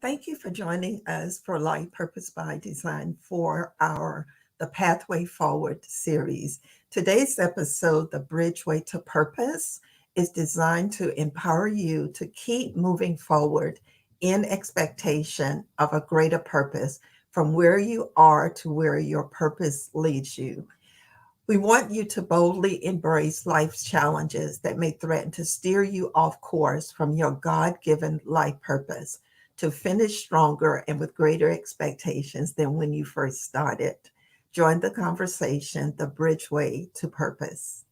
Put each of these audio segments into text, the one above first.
Thank you for joining us for Life Purpose by Design for our The Pathway Forward series. Today's episode, The Bridgeway to Purpose, is designed to empower you to keep moving forward in expectation of a greater purpose from where you are to where your purpose leads you. We want you to boldly embrace life's challenges that may threaten to steer you off course from your God given life purpose, to finish stronger and with greater expectations than when you first started. Join the conversation, The Bridgeway to Purpose.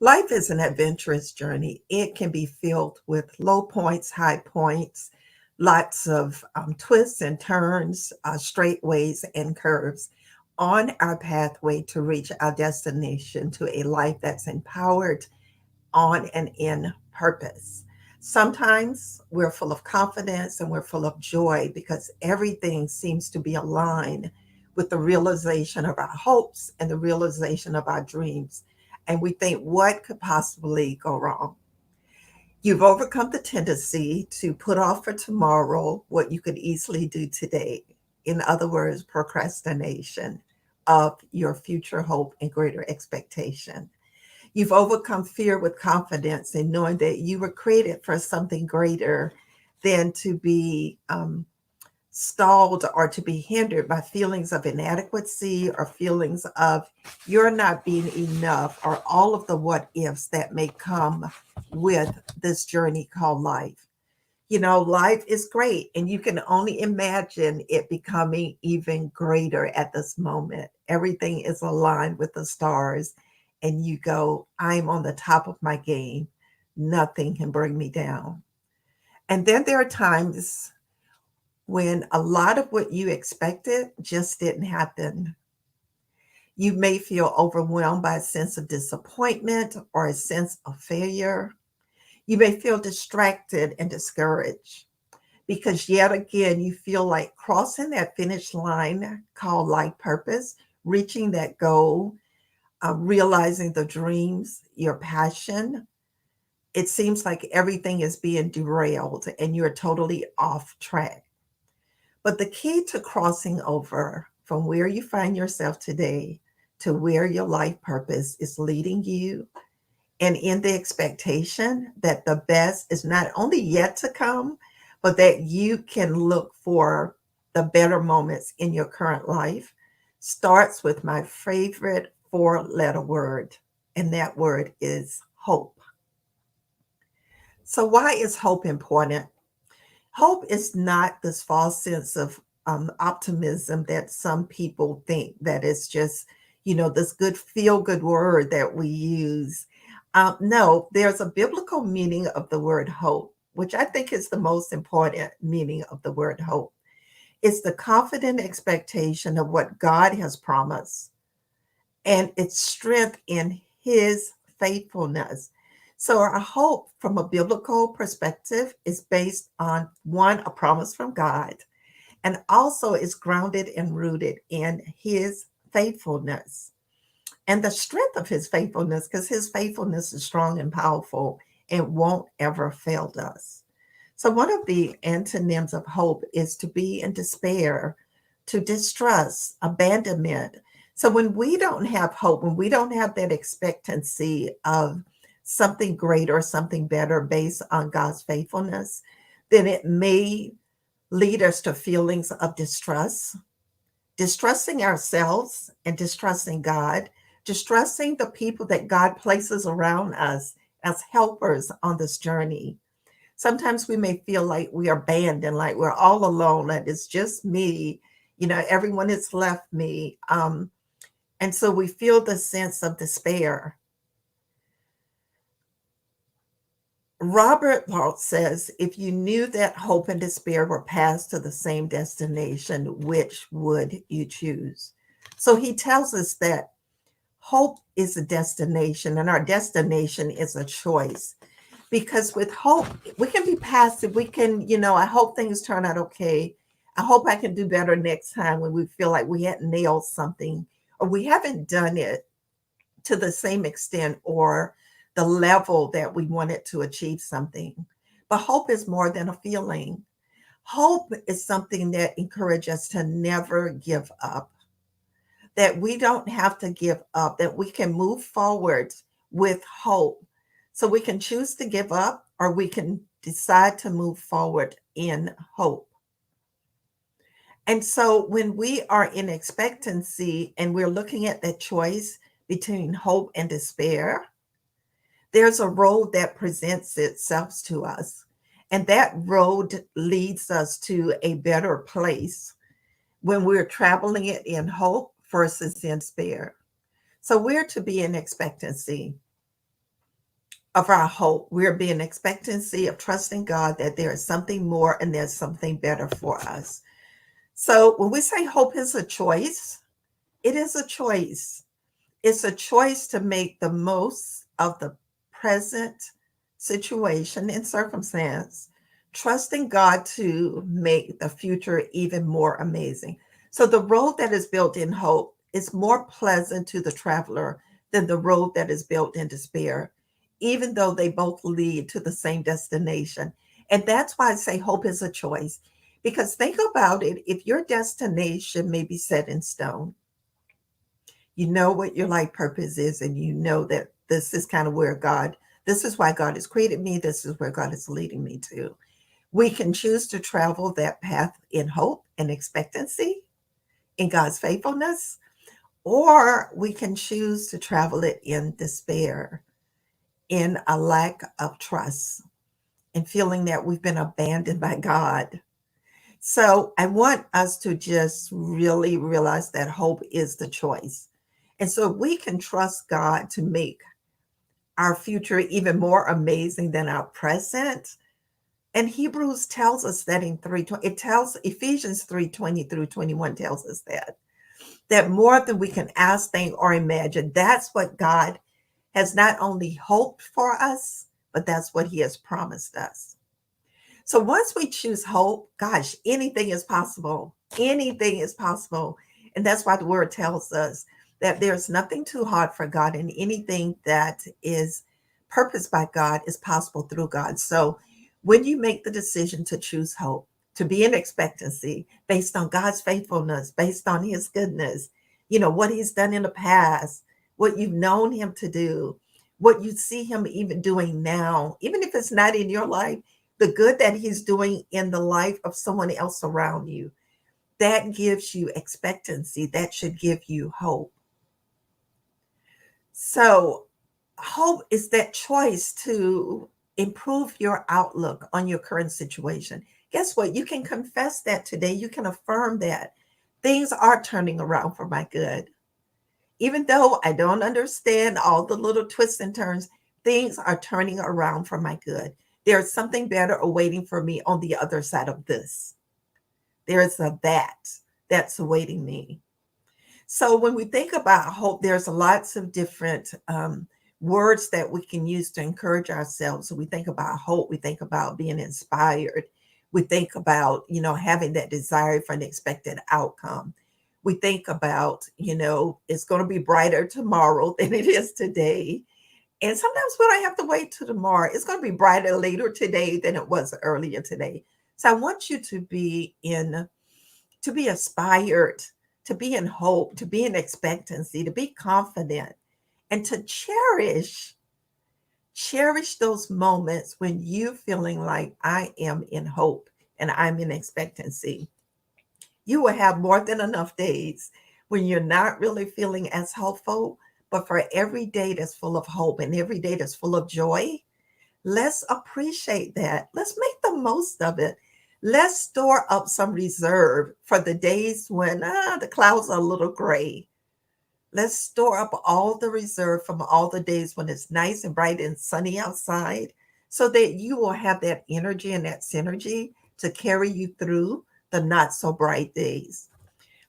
Life is an adventurous journey. It can be filled with low points, high points, lots of twists and turns, straightways and curves on our pathway to reach our destination, to a life that's empowered on and in purpose. Sometimes we're full of confidence and we're full of joy because everything seems to be aligned with the realization of our hopes and the realization of our dreams. And we think, what could possibly go wrong? You've overcome the tendency to put off for tomorrow what you could easily do today. In other words, procrastination of your future hope and greater expectation. You've overcome fear with confidence in knowing that you were created for something greater than to be stalled or to be hindered by feelings of inadequacy or feelings of you're not being enough, or all of the what ifs that may come with this journey called life. You know, life is great, and you can only imagine it becoming even greater at this moment. Everything is aligned with the stars, and you go, I'm on the top of my game. Nothing can bring me down. And then there are times when a lot of what you expected just didn't happen. You may feel overwhelmed by a sense of disappointment or a sense of failure. You may feel distracted and discouraged because yet again, you feel like crossing that finish line called life purpose, reaching that goal, realizing the dreams, your passion. It seems like everything is being derailed and you're totally off track. But the key to crossing over from where you find yourself today to where your life purpose is leading you, and in the expectation that the best is not only yet to come, but that you can look for the better moments in your current life, starts with my favorite four-letter word, and that word is hope. So, why is hope important? Hope is not this false sense of optimism that some people think that it's just, this good feel good word that we use. No, there's a biblical meaning of the word hope, which I think is the most important meaning of the word hope. It's the confident expectation of what God has promised and its strength in his faithfulness. So our hope from a biblical perspective is based on one, a promise from God, and also is grounded and rooted in his faithfulness and the strength of his faithfulness, because his faithfulness is strong and powerful and won't ever fail us. So one of the antonyms of hope is to be in despair, to distrust, abandonment. So when we don't have hope, when we don't have that expectancy of something greater, something better based on God's faithfulness, then it may lead us to feelings of distrust, distrusting ourselves and distrusting God, distrusting the people that God places around us as helpers on this journey. Sometimes we may feel like we are abandoned, like we're all alone, and it's just me. Everyone has left me. And so we feel the sense of despair. Robert Walt says, if you knew that hope and despair were paths to the same destination, which would you choose? So he tells us that hope is a destination and our destination is a choice. Because with hope, we can be passive. We can, I hope things turn out okay. I hope I can do better next time when we feel like we hadn't nailed something or we haven't done it to the same extent or the level that we wanted to achieve something. But hope is more than a feeling. Hope is something that encourages us to never give up, that we don't have to give up, that we can move forward with hope. So we can choose to give up or we can decide to move forward in hope. And so when we are in expectancy and we're looking at that choice between hope and despair, there's a road that presents itself to us. And that road leads us to a better place when we're traveling it in hope versus in despair. So we're to be in expectancy of our hope. We're being expectancy of trusting God that there is something more and there's something better for us. So when we say hope is a choice, it is a choice. It's a choice to make the most of the present situation and circumstance, trusting God to make the future even more amazing. So the road that is built in hope is more pleasant to the traveler than the road that is built in despair, even though they both lead to the same destination. And that's why I say hope is a choice. Because think about it, if your destination may be set in stone, you know what your life purpose is, and you know that this is kind of where God, this is why God has created me, this is where God is leading me to. We can choose to travel that path in hope and expectancy in God's faithfulness, or we can choose to travel it in despair, in a lack of trust, and feeling that we've been abandoned by God. So I want us to just really realize that hope is the choice. And so we can trust God to make our future even more amazing than our present. And Hebrews tells us that in 3:20, it tells Ephesians 3:20 through 21 tells us that more than we can ask, think, or imagine. That's what God has not only hoped for us, but that's what He has promised us. So once we choose hope, gosh, anything is possible. Anything is possible. And that's why the word tells us that there's nothing too hard for God, and anything that is purposed by God is possible through God. So when you make the decision to choose hope, to be in expectancy based on God's faithfulness, based on His goodness, what He's done in the past, what you've known Him to do, what you see Him even doing now, even if it's not in your life, the good that He's doing in the life of someone else around you, that gives you expectancy. That should give you hope. So, hope is that choice to improve your outlook on your current situation. Guess what? You can confess that today. You can affirm that things are turning around for my good. Even though I don't understand all the little twists and turns, things are turning around for my good. There's something better awaiting for me on the other side of this. There is a that's awaiting me. So when we think about hope, there's lots of different words that we can use to encourage ourselves. So we think about hope, we think about being inspired, we think about, having that desire for an expected outcome. We think about, it's going to be brighter tomorrow than it is today. And sometimes we don't have to wait till tomorrow. It's going to be brighter later today than it was earlier today. So I want you to be inspired, to be in hope, to be in expectancy, to be confident, and to cherish those moments when you feeling like I am in hope and I'm in expectancy. You will have more than enough days when you're not really feeling as hopeful, but for every day that's full of hope and every day that's full of joy, let's appreciate that. Let's make the most of it. Let's store up some reserve for the days when the clouds are a little gray. Let's store up all the reserve from all the days when it's nice and bright and sunny outside so that you will have that energy and that synergy to carry you through the not so bright days.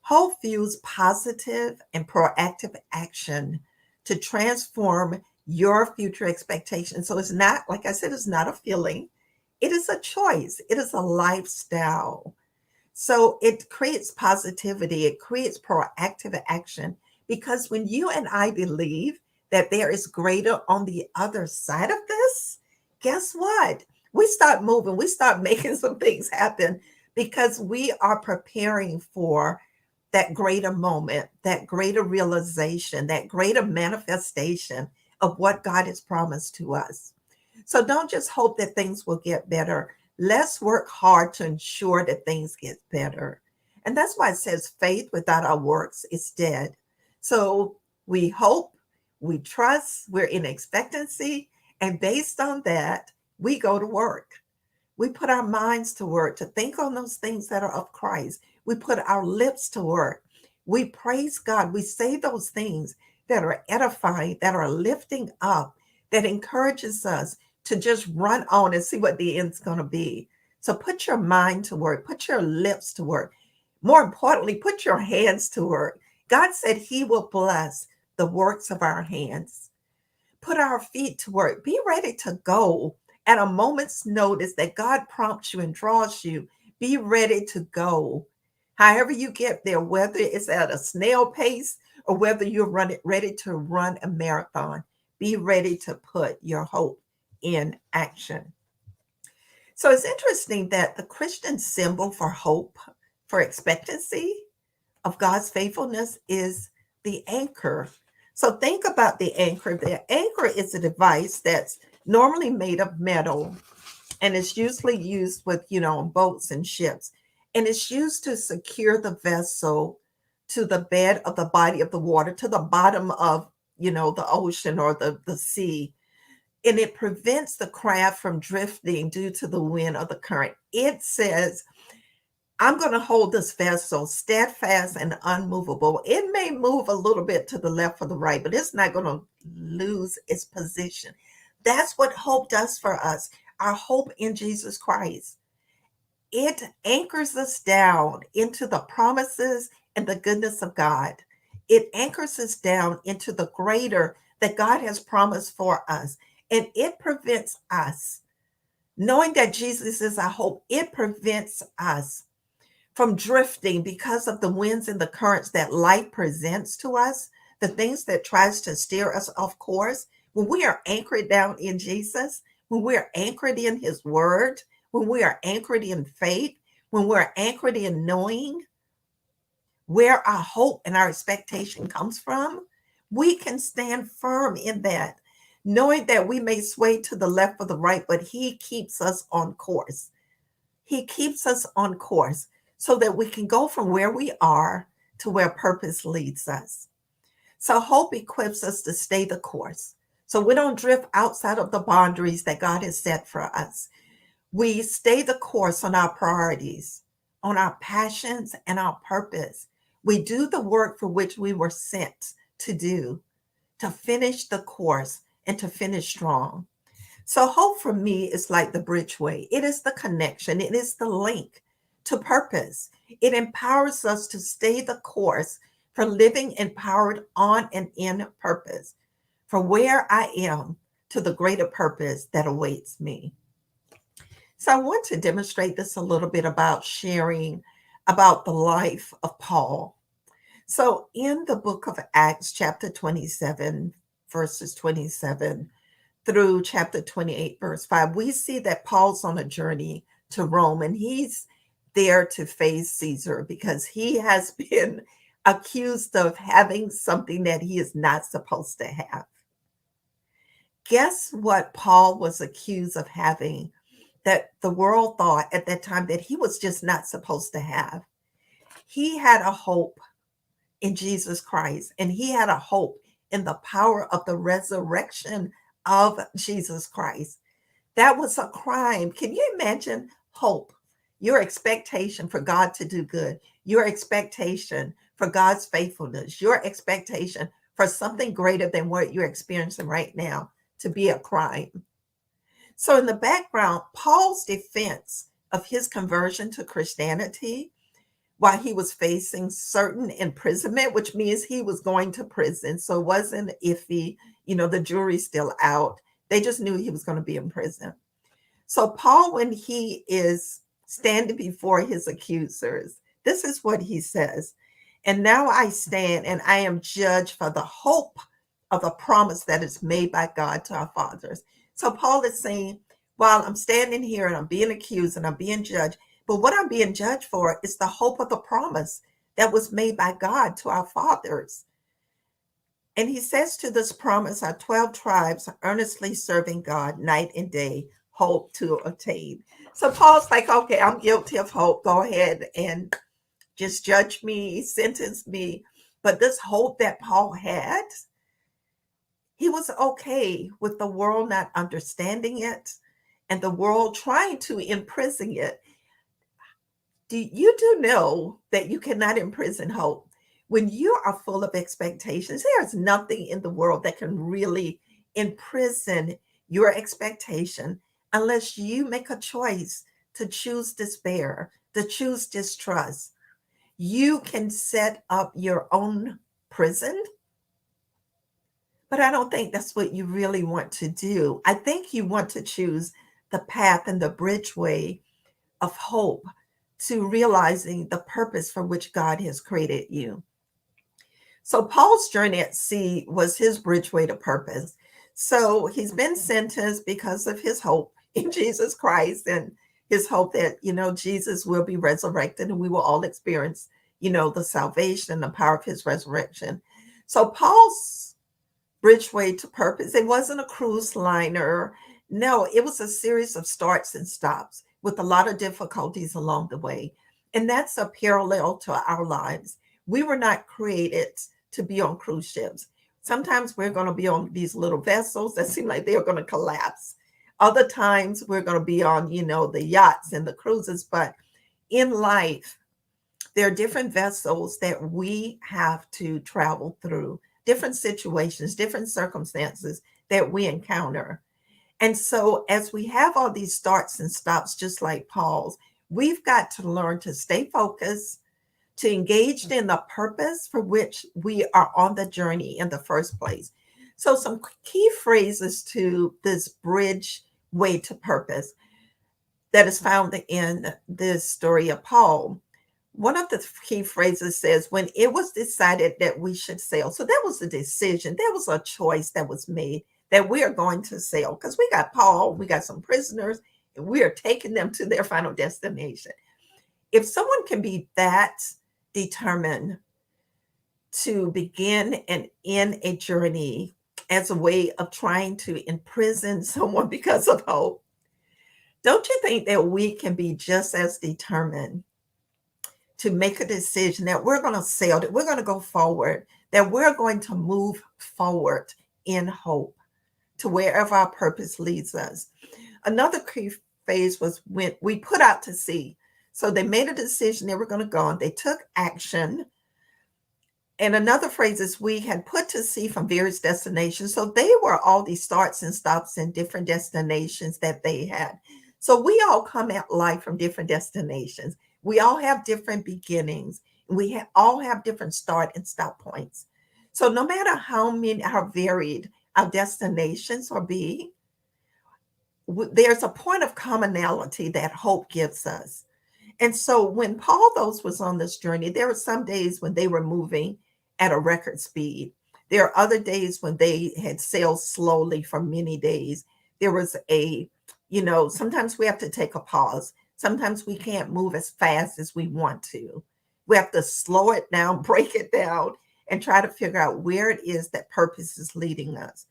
Hope fuels positive and proactive action to transform your future expectations. So it's not, like I said, it's not a feeling. It is a choice. It is a lifestyle. So it creates positivity. It creates proactive action because when you and I believe that there is greater on the other side of this, guess what? We start moving, we start making some things happen because we are preparing for that greater moment, that greater realization, that greater manifestation of what God has promised to us. So don't just hope that things will get better. Let's work hard to ensure that things get better. And that's why it says faith without our works is dead. So we hope, we trust, we're in expectancy, and based on that, we go to work. We put our minds to work to think on those things that are of Christ. We put our lips to work. We praise God. We say those things that are edifying, that are lifting up, that encourages us to just run on and see what the end's going to be. So put your mind to work, put your lips to work. More importantly, put your hands to work. God said he will bless the works of our hands. Put our feet to work. Be ready to go at a moment's notice that God prompts you and draws you. Be ready to go. However you get there, whether it's at a snail pace or whether you're ready to run a marathon, be ready to put your hope in action. So it's interesting that the Christian symbol for hope, for expectancy of God's faithfulness is the anchor. So think about the anchor. The anchor is a device that's normally made of metal and it's usually used with, on boats and ships. And it's used to secure the vessel to the bed of the body of the water, to the bottom of, the ocean or the sea. And it prevents the craft from drifting due to the wind or the current. It says, I'm going to hold this vessel steadfast and unmovable. It may move a little bit to the left or the right, but it's not going to lose its position. That's what hope does for us. Our hope in Jesus Christ. It anchors us down into the promises and the goodness of God. It anchors us down into the greater that God has promised for us. And it prevents us, knowing that Jesus is our hope, it prevents us from drifting because of the winds and the currents that life presents to us, the things that tries to steer us off course. When we are anchored down in Jesus, when we are anchored in his word, when we are anchored in faith, when we're anchored in knowing where our hope and our expectation comes from, we can stand firm in that, knowing that we may sway to the left or the right, but he keeps us on course. He keeps us on course so that we can go from where we are to where purpose leads us. So hope equips us to stay the course. So we don't drift outside of the boundaries that God has set for us. We stay the course on our priorities, on our passions and our purpose. We do the work for which we were sent to do, to finish the course and to finish strong. So hope for me is like the bridgeway. It is the connection. It is the link to purpose. It empowers us to stay the course for living empowered on and in purpose, from where I am to the greater purpose that awaits me. So I want to demonstrate this a little bit about sharing about the life of Paul. So in the book of Acts, chapter 27, verses 27 through chapter 28, verse 5, we see that Paul's on a journey to Rome and he's there to face Caesar because he has been accused of having something that he is not supposed to have. Guess what Paul was accused of having that the world thought at that time that he was just not supposed to have? He had a hope in Jesus Christ, and he had a hope in the power of the resurrection of Jesus Christ. That was a crime. Can you imagine hope? Your expectation for God to do good, your expectation for God's faithfulness, your expectation for something greater than what you're experiencing right now to be a crime. So, in the background, Paul's defense of his conversion to Christianity while he was facing certain imprisonment, which means he was going to prison. So it wasn't iffy, the jury's still out. They just knew he was going to be in prison. So Paul, when he is standing before his accusers, this is what he says. And now I stand and I am judged for the hope of a promise that is made by God to our fathers. So Paul is saying, while I'm standing here and I'm being accused and I'm being judged, but what I'm being judged for is the hope of the promise that was made by God to our fathers. And he says to this promise, our 12 tribes are earnestly serving God night and day, hope to attain. So Paul's like, okay, I'm guilty of hope. Go ahead and just judge me, sentence me. But this hope that Paul had, he was okay with the world not understanding it and the world trying to imprison it. You do know that you cannot imprison hope. When you are full of expectations, there's nothing in the world that can really imprison your expectation unless you make a choice to choose despair, to choose distrust. You can set up your own prison, but I don't think that's what you really want to do. I think you want to choose the path and the bridgeway of hope to realizing the purpose for which God has created you. So Paul's journey at sea was his bridgeway to purpose. So he's been sentenced because of his hope in Jesus Christ and his hope that, Jesus will be resurrected and we will all experience, the salvation and the power of his resurrection. So Paul's bridgeway to purpose, it wasn't a cruise liner. No, it was a series of starts and stops with a lot of difficulties along the way. And that's a parallel to our lives. We were not created to be on cruise ships. Sometimes we're going to be on these little vessels that seem like they're going to collapse. Other times we're going to be on, the yachts and the cruises. But in life, there are different vessels that we have to travel through, different situations, different circumstances that we encounter. And so as we have all these starts and stops, just like Paul's, we've got to learn to stay focused, to engage in the purpose for which we are on the journey in the first place. So some key phrases to this bridge way to purpose that is found in this story of Paul. One of the key phrases says, when it was decided that we should sail. So that was a decision. There was a choice that was made that we are going to sail because we got Paul, we got some prisoners, and we are taking them to their final destination. If someone can be that determined to begin and end a journey as a way of trying to imprison someone because of hope, don't you think that we can be just as determined to make a decision that we're going to sail, that we're going to go forward, that we're going to move forward in hope to wherever our purpose leads us? Another key phase was when we put out to sea. So they made a decision they were going to go and they took action. And another phrase is we had put to sea from various destinations. So they were all these starts and stops in different destinations that they had. So we all come at life from different destinations. We all have different beginnings. All have different start and stop points. So no matter how varied our destinations or be, there's a point of commonality that hope gives us. And so when Paul those was on this journey, there were some days when they were moving at a record speed. There are other days when they had sailed slowly for many days. There was sometimes we have to take a pause. Sometimes we can't move as fast as we want to. We have to slow it down, break it down, and try to figure out where it is that purpose is leading us.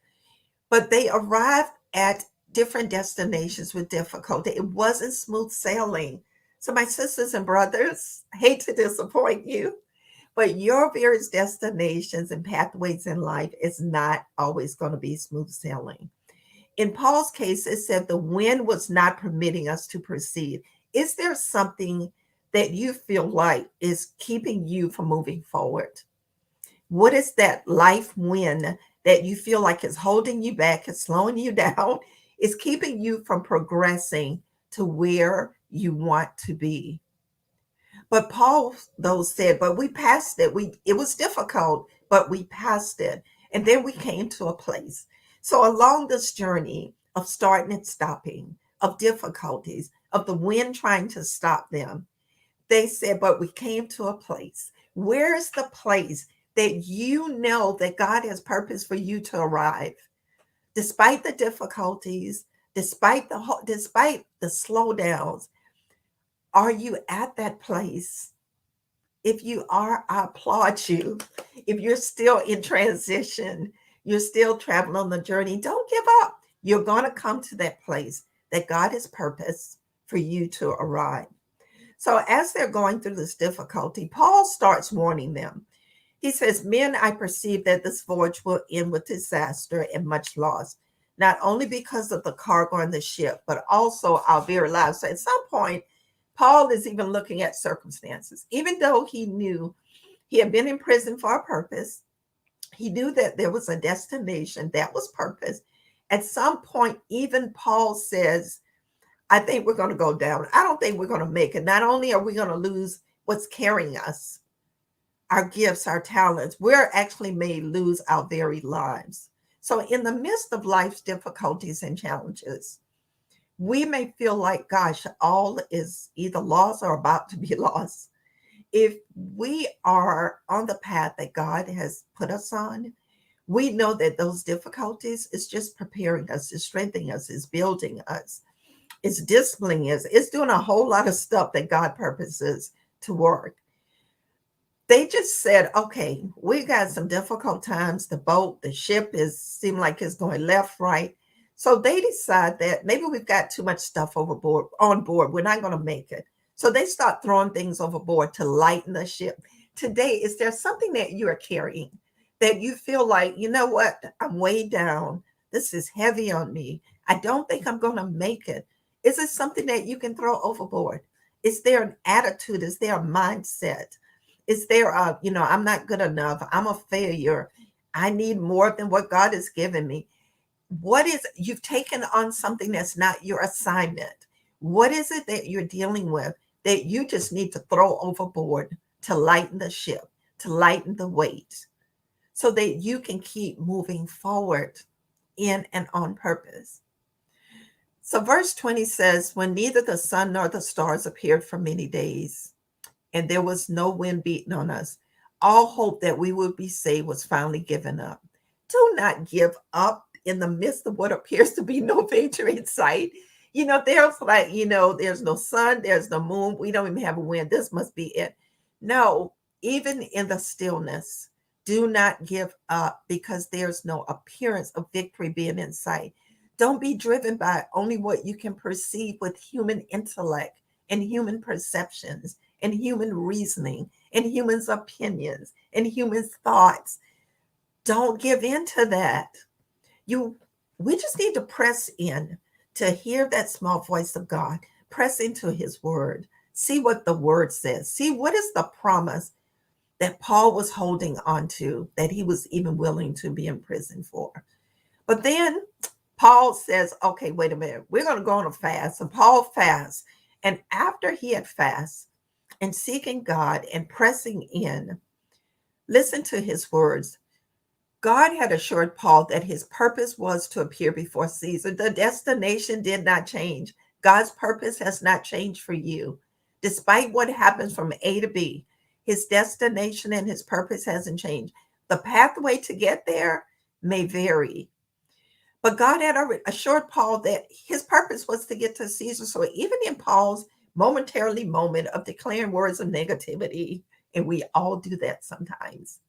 But they arrived at different destinations with difficulty. It wasn't smooth sailing. So my sisters and brothers, I hate to disappoint you, but your various destinations and pathways in life is not always going to be smooth sailing. In Paul's case, it said the wind was not permitting us to proceed. Is there something that you feel like is keeping you from moving forward? What is that life wind that you feel like is holding you back, is slowing you down, is keeping you from progressing to where you want to be? But Paul, though, said, but we passed it. It was difficult, but we passed it. And then we came to a place. So along this journey of starting and stopping, of difficulties, of the wind trying to stop them, they said, but we came to a place. Where is the place that you know that God has purpose for you to arrive, despite the difficulties, despite the slowdowns. Are you at that place? If you are, I applaud you. If you're still in transition, you're still traveling on the journey, don't give up. You're going to come to that place that God has purpose for you to arrive. So, as they're going through this difficulty, Paul starts warning them. He says, "Men, I perceive that this voyage will end with disaster and much loss, not only because of the cargo on the ship, but also our very lives." So, at some point, Paul is even looking at circumstances. Even though he knew he had been in prison for a purpose, he knew that there was a destination that was purpose. At some point, even Paul says, I think we're going to go down. I don't think we're going to make it. Not only are we going to lose what's carrying us, our gifts, our talents, we're actually may lose our very lives. So, in the midst of life's difficulties and challenges, we may feel like, gosh, all is either lost or about to be lost. If we are on the path that God has put us on, we know that those difficulties is just preparing us, is strengthening us, is building us, it's disciplining us, it's doing a whole lot of stuff that God purposes to work. They just said, okay, we got some difficult times. The boat, the ship is seem like it's going left, right. So they decide that maybe we've got too much stuff overboard on board. We're not going to make it. So they start throwing things overboard to lighten the ship. Today, is there something that you are carrying that you feel like, you know what? I'm way down. This is heavy on me. I don't think I'm going to make it. Is it something that you can throw overboard? Is there an attitude? Is there a mindset? Is there I'm not good enough. I'm a failure. I need more than what God has given me. What is you've taken on something that's not your assignment? What is it that you're dealing with that you just need to throw overboard to lighten the ship, to lighten the weight, so that you can keep moving forward in and on purpose? So, verse 20 says, when neither the sun nor the stars appeared for many days, and there was no wind beating on us, all hope that we would be saved was finally given up. Do not give up in the midst of what appears to be no victory in sight. There's no sun, there's no moon, we don't even have a wind. This must be it. No, even in the stillness, do not give up because there's no appearance of victory being in sight. Don't be driven by only what you can perceive with human intellect and human perceptions and human reasoning and humans' opinions and humans' thoughts. Don't give in to that. We just need to press in to hear that small voice of God. Press into his word. See what the word says. See what is the promise that Paul was holding on to, that he was even willing to be in prison for. But then Paul says, okay, wait a minute. We're going to go on a fast. So Paul fasts. And after he had fasted and seeking God and pressing in, listen to his words. God had assured Paul that his purpose was to appear before Caesar. The destination did not change. God's purpose has not changed for you. Despite what happens from A to B, his destination and his purpose hasn't changed. The pathway to get there may vary, but God had already assured Paul that his purpose was to get to Caesar. So even in Paul's momentarily moment of declaring words of negativity, and we all do that sometimes,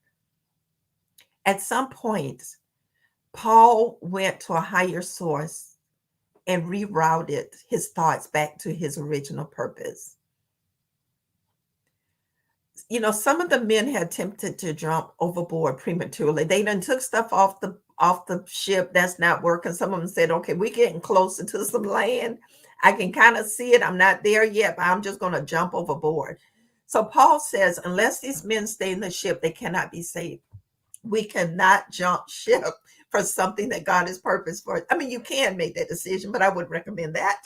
at some point, Paul went to a higher source and rerouted his thoughts back to his original purpose. Some of the men had attempted to jump overboard prematurely. They done took stuff off the ship that's not working. Some of them said, okay, we're getting closer to some land. I can kind of see it. I'm not there yet, but I'm just going to jump overboard. So Paul says, unless these men stay in the ship, they cannot be saved. We cannot jump ship for something that God has purposed for. I mean, you can make that decision, but I wouldn't recommend that.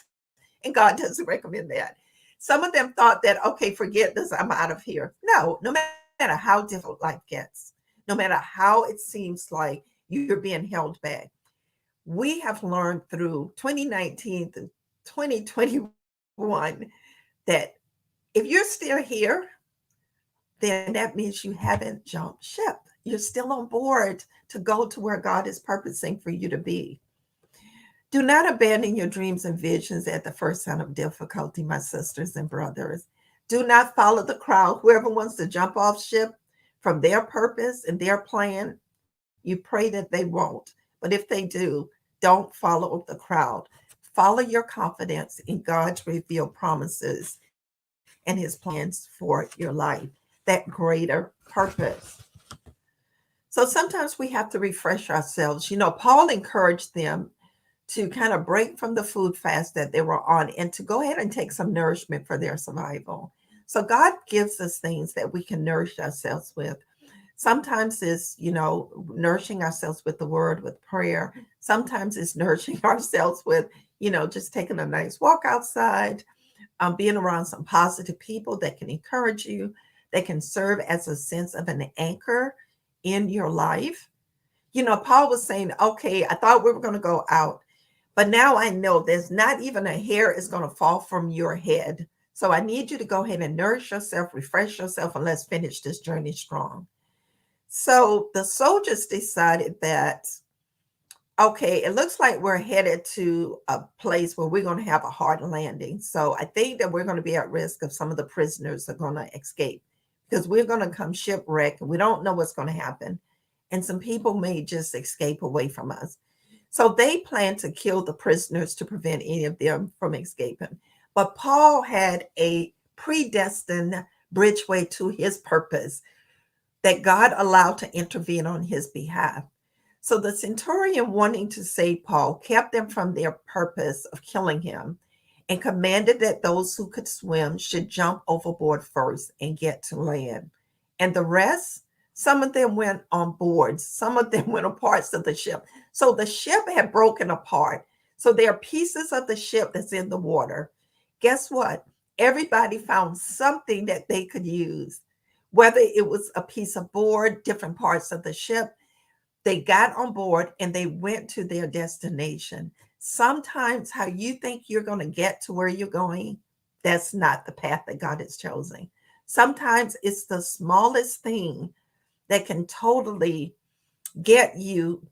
And God doesn't recommend that. Some of them thought that, okay, forget this, I'm out of here. No matter how difficult life gets, no matter how it seems like you're being held back, we have learned through 2019 to 2021 that if you're still here, then that means you haven't jumped ship. you're still on board to go to where God is purposing for you to be. Do not abandon your dreams and visions at the first sign of difficulty, my sisters and brothers. Do not follow the crowd. Whoever wants to jump off ship from their purpose and their plan, you pray that they won't. But if they do, don't follow the crowd. Follow your confidence in God's revealed promises and his plans for your life, that greater purpose. So sometimes we have to refresh ourselves. Paul encouraged them to kind of break from the food fast that they were on and to go ahead and take some nourishment for their survival. So God gives us things that we can nourish ourselves with. Sometimes it's, nourishing ourselves with the word, with prayer. Sometimes it's nourishing ourselves with, just taking a nice walk outside, being around some positive people that can encourage you, that can serve as a sense of an anchor in your life. Paul was saying, okay, I thought we were going to go out, but now I know there's not even a hair is going to fall from your head. So I need you to go ahead and nourish yourself, refresh yourself, and let's finish this journey strong. So the soldiers decided that, okay, it looks like we're headed to a place where we're going to have a hard landing. So I think that we're going to be at risk of some of the prisoners are going to escape because we're going to come shipwrecked and we don't know what's going to happen. And some people may just escape away from us. So they planned to kill the prisoners to prevent any of them from escaping. But Paul had a predestined bridgeway to his purpose that God allowed to intervene on his behalf. So the centurion, wanting to save Paul, kept them from their purpose of killing him and commanded that those who could swim should jump overboard first and get to land. And the rest, some of them went on board, some of them went on parts of the ship. So the ship had broken apart. So there are pieces of the ship that's in the water. Guess what? Everybody found something that they could use, whether it was a piece of board, different parts of the ship. They got on board and they went to their destination. Sometimes how you think you're going to get to where you're going, that's not the path that God has chosen. Sometimes it's the smallest thing that can totally get you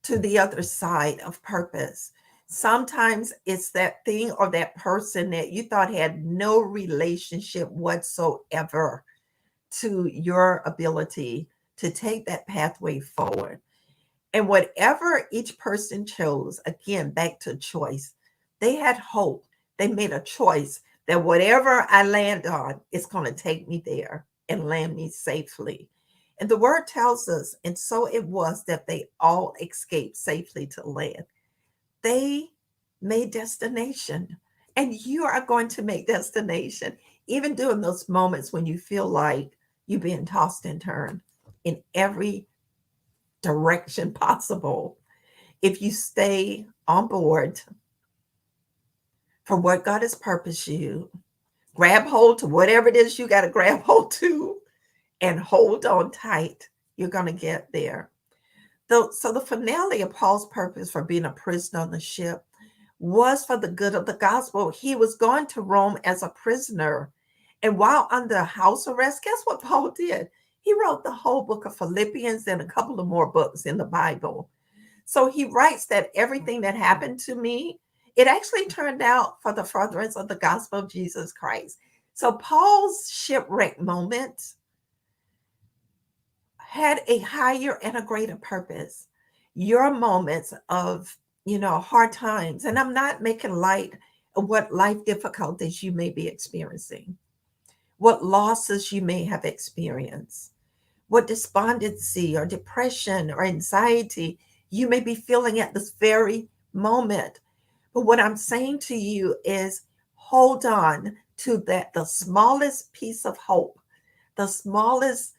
to the other side of purpose. Sometimes it's that thing or that person that you thought had no relationship whatsoever to your ability to take that pathway forward. And whatever each person chose, again, back to choice, they had hope. They made a choice that whatever I land on, it's going to take me there and land me safely. And the word tells us, and so it was that they all escaped safely to land. They made destination, and you are going to make destination, even during those moments when you feel like you're being tossed and turned in every direction possible. If you stay on board for what God has purposed you, grab hold to whatever it is you got to grab hold to and hold on tight, you're going to get there. So the finale of Paul's purpose for being a prisoner on the ship was for the good of the gospel. He was going to Rome as a prisoner. And while under house arrest, guess what Paul did? He wrote the whole book of Philippians and a couple of more books in the Bible. So he writes that everything that happened to me, it actually turned out for the furtherance of the gospel of Jesus Christ. So Paul's shipwreck moment had a higher and a greater purpose. Your moments of, hard times, and I'm not making light of what life difficulties you may be experiencing, what losses you may have experienced, what despondency or depression or anxiety you may be feeling at this very moment. But what I'm saying to you is hold on to that, the smallest piece of hope, the smallest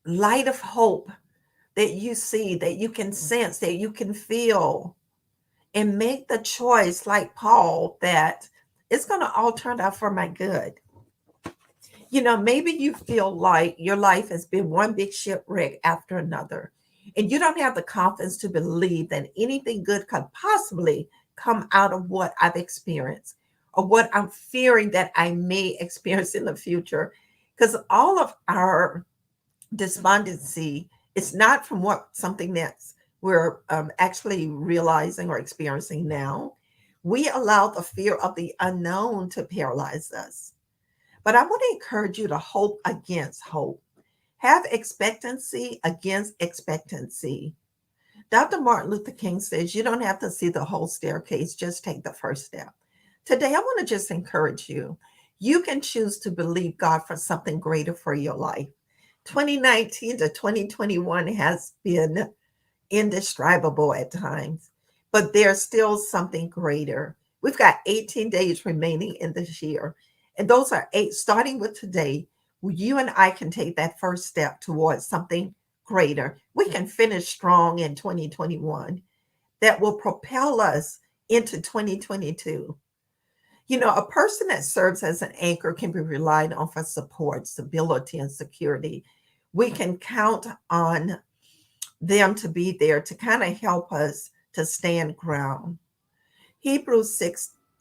light of hope that you see, that you can sense, that you can feel, and make the choice like Paul that it's going to all turn out for my good. Maybe you feel like your life has been one big shipwreck after another, and you don't have the confidence to believe that anything good could possibly come out of what I've experienced or what I'm fearing that I may experience in the future. Because all of our Despondency is not from what something that's we're actually realizing or experiencing now. We allow the fear of the unknown to paralyze us. But I want to encourage you to hope against hope. Have expectancy against expectancy. Dr. Martin Luther King says you don't have to see the whole staircase, just take the first step. Today, I want to just encourage you. You can choose to believe God for something greater for your life. 2019 to 2021 has been indescribable at times, but there's still something greater. We've got 18 days remaining in this year, and those are eight, starting with today. You and I can take that first step towards something greater. We can finish strong in 2021 that will propel us into 2022. You know, a person that serves as an anchor can be relied on for support, stability, and security. We can count on them to be there to kind of help us to stand ground. Hebrews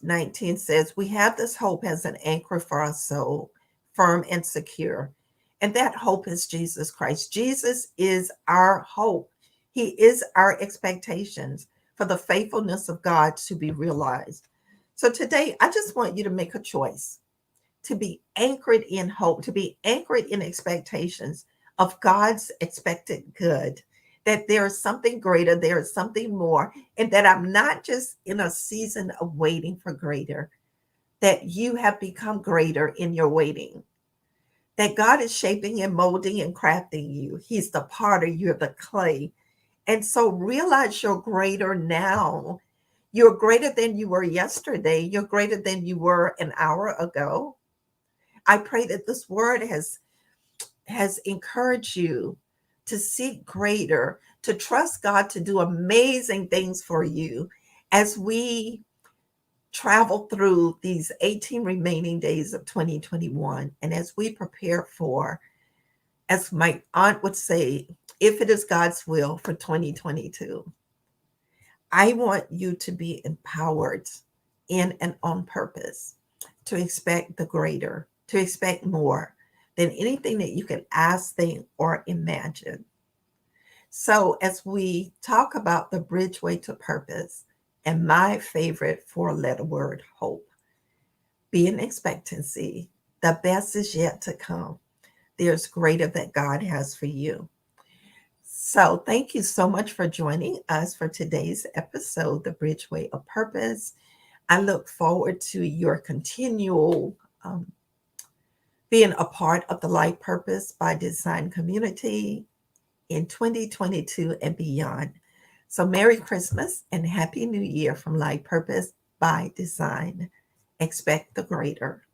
6:19 says, we have this hope as an anchor for our soul, firm and secure. And that hope is Jesus Christ. Jesus is our hope. He is our expectations for the faithfulness of God to be realized. So today, I just want you to make a choice to be anchored in hope, to be anchored in expectations of God's expected good, that there is something greater, there is something more, and that I'm not just in a season of waiting for greater, that you have become greater in your waiting, that God is shaping and molding and crafting you. He's the potter, you're the clay. And so realize you're greater now. You're greater than you were yesterday. You're greater than you were an hour ago. I pray that this word has encouraged you to seek greater, to trust God to do amazing things for you as we travel through these 18 remaining days of 2021 and as we prepare for, as my aunt would say, if it is God's will for 2022. I want you to be empowered in and on purpose to expect the greater, to expect more than anything that you can ask, think, or imagine. So, as we talk about the bridgeway to purpose and my favorite four-letter word, hope, be in expectancy. The best is yet to come. There's greater that God has for you. So, thank you so much for joining us for today's episode, The Bridgeway of Purpose. I look forward to your continual being a part of the Life Purpose by Design community in 2022 and beyond. So, Merry Christmas and Happy New Year from Life Purpose by Design. Expect the greater.